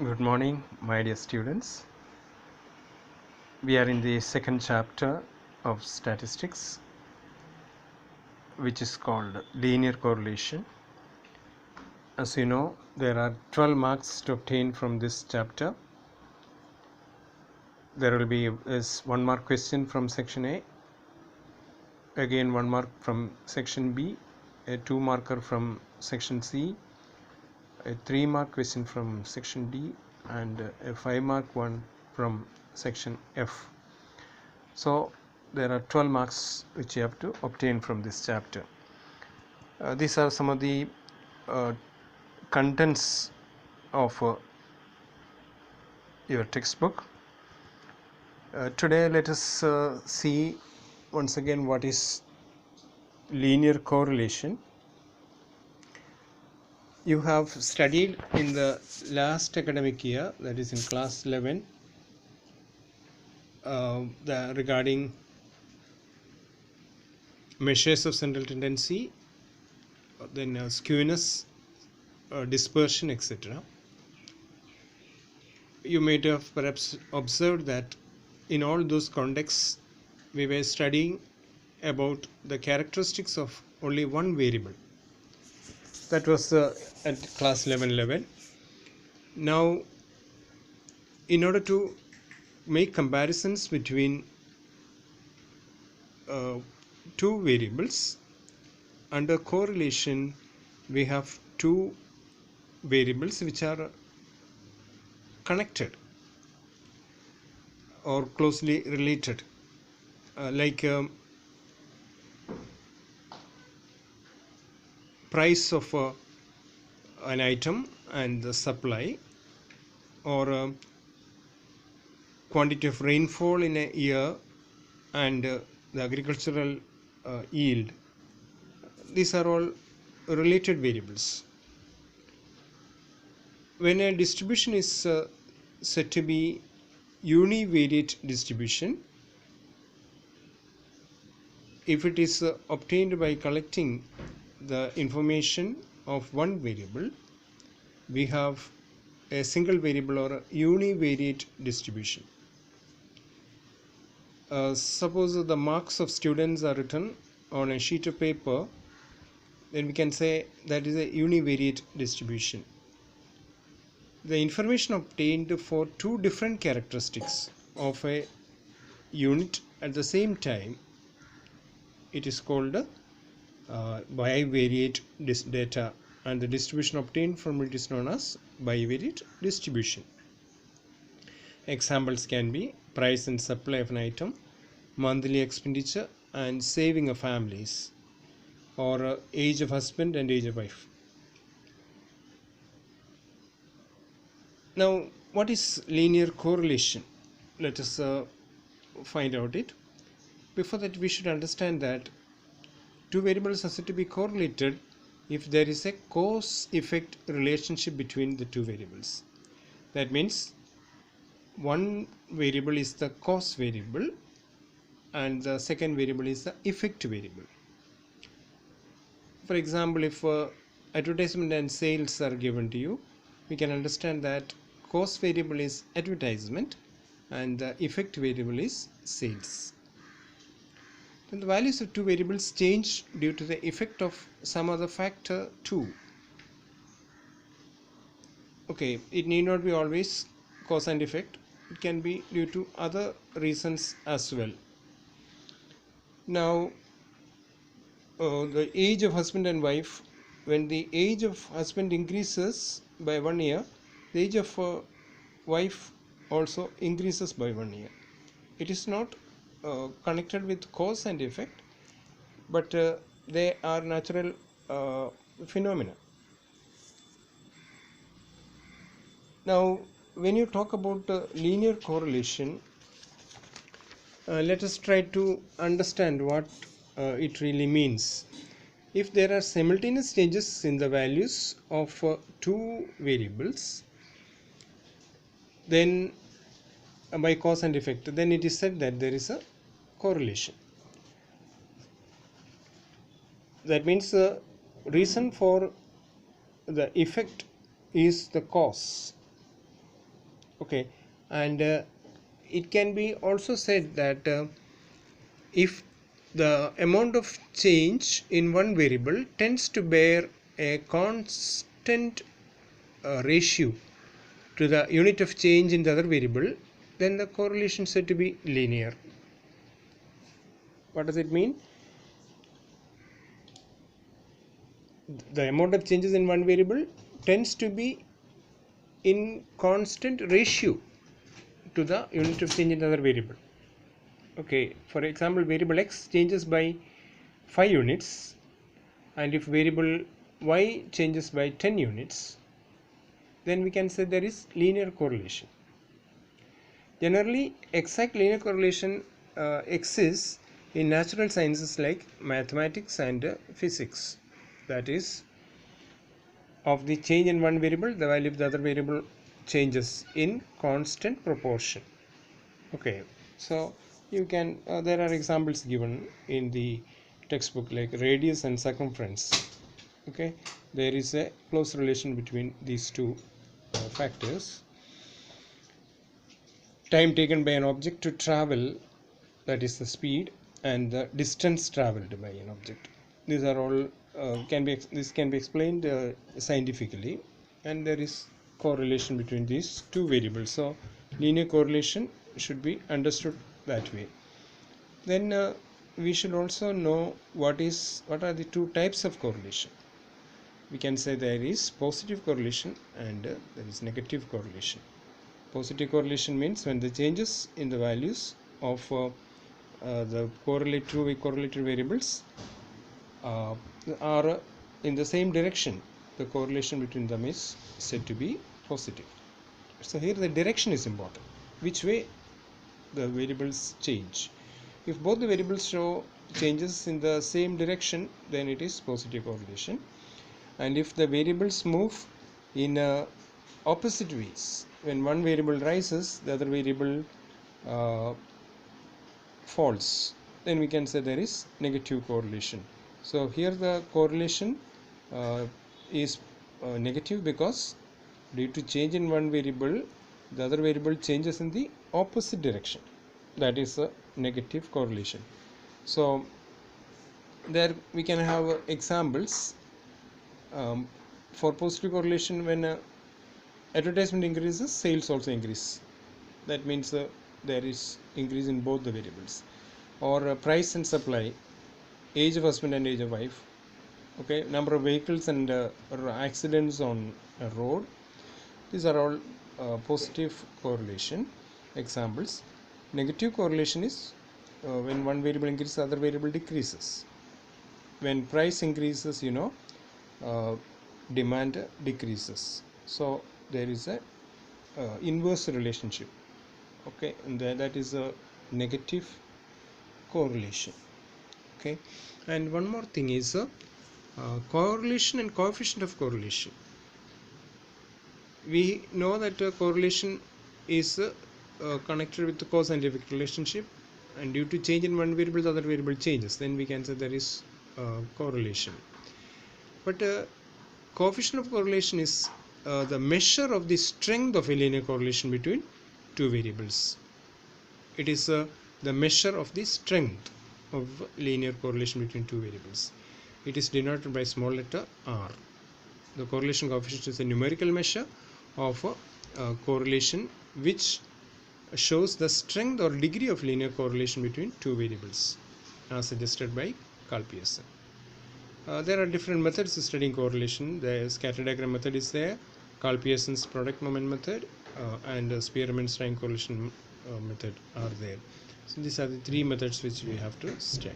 Good morning, my dear students. We are in the second chapter of statistics, which is called linear correlation. As you know, there are 12 marks to obtain from this chapter. There will be is 1 mark question from section A, again 1 mark from section B, a 2 marker from section C, a 3 mark question from section D, and a 5 mark one from section F. So there are 12 marks which you have to obtain from this chapter. These are some of the contents of your textbook. Today let us see once again what is linear correlation. You have studied in the last academic year, that is in class 11, regarding measures of central tendency, then skewness, dispersion, etc. You might have perhaps observed that in all those contexts we were studying about the characteristics of only one variable. That was at class 11 level. Now, in order to make comparisons between two variables, under correlation we have two variables which are connected or closely related, like price of an item and the supply, or quantity of rainfall in a year and the agricultural yield. These are all related variables. When a distribution is said to be univariate distribution, if it is obtained by collecting the information of one variable, we have a single variable or a univariate distribution. Suppose the marks of students are written on a sheet of paper, then we can say that is a univariate distribution. The information obtained for two different characteristics of a unit at the same time, it is called bivariate data, and the distribution obtained from it is known as bivariate distribution. Examples can be price and supply of an item, monthly expenditure and saving of families, or age of husband and age of wife. Now, what is linear correlation? Let us find out it. Before that, we should understand that two variables are said to be correlated if there is a cause-effect relationship between the two variables. That means one variable is the cause variable and the second variable is the effect variable. For example, if advertisement and sales are given to you, we can understand that cause variable is advertisement and the effect variable is sales. Then the values of two variables change due to the effect of some other factor too. Okay, it need not be always cause and effect. It can be due to other reasons as well. Now, the age of husband and wife, when the age of husband increases by 1 year, the age of wife also increases by 1 year. It is not connected with cause and effect, but they are natural phenomena. Now, when you talk about linear correlation, let us try to understand what it really means. If there are simultaneous changes in the values of two variables, then by cause and effect, then it is said that there is a correlation. That means the reason for the effect is the cause, Okay, and it can be also said that if the amount of change in one variable tends to bear a constant ratio to the unit of change in the other variable, then the correlation is said to be linear. What does it mean? The amount of changes in one variable tends to be in constant ratio to the unit of change in the other variable. Okay, for example, variable x changes by 5 units, and if variable y changes by 10 units, then we can say there is linear correlation. Generally, exact linear correlation exists in natural sciences like mathematics and physics. That is, of the change in one variable, the value of the other variable changes in constant proportion. Okay, so you can there are examples given in the textbook like radius and circumference. Okay, there is a close relation between these two factors. Time taken by an object to travel, that is the speed, and the distance traveled by an object. These are all this can be explained scientifically, and there is correlation between these two variables. So linear correlation should be understood that way. Then we should also know what are the two types of correlation. We can say there is positive correlation and there is negative correlation. Positive correlation means when the changes in the values of the correlated variables are in the same direction, the correlation between them is said to be positive. So here the direction is important, which way the variables change. If both the variables show changes in the same direction, then it is positive correlation, and if the variables move in opposite ways, when one variable rises, the other variable falls, then we can say there is negative correlation. So here the correlation is negative because due to change in one variable, the other variable changes in the opposite direction. That is a negative correlation. So there we can have examples for positive correlation. When advertisement increases, sales also increase. That means there is increase in both the variables. Or price and supply, age of husband and age of wife. Okay, number of vehicles and accidents on a road. These are all positive correlation examples. Negative correlation is when one variable increases, other variable decreases. When price increases, demand decreases. So there is a inverse relationship. Okay, and that is a negative correlation. Okay, and one more thing is correlation and coefficient of correlation. We know that correlation is connected with the cause and effect relationship, and due to change in one variable, the other variable changes, then we can say there is correlation. But coefficient of correlation is the measure of the strength of a linear correlation between two variables. It is the measure of the strength of linear correlation between two variables. It is denoted by small letter r. The correlation coefficient is a numerical measure of a correlation which shows the strength or degree of linear correlation between two variables, as suggested by Carl Pearson. There are different methods of studying correlation. The scatter diagram method is there, Carl Pearson's product moment method, and Spearman's-Stein correlation method are there. So these are the three methods which we have to study.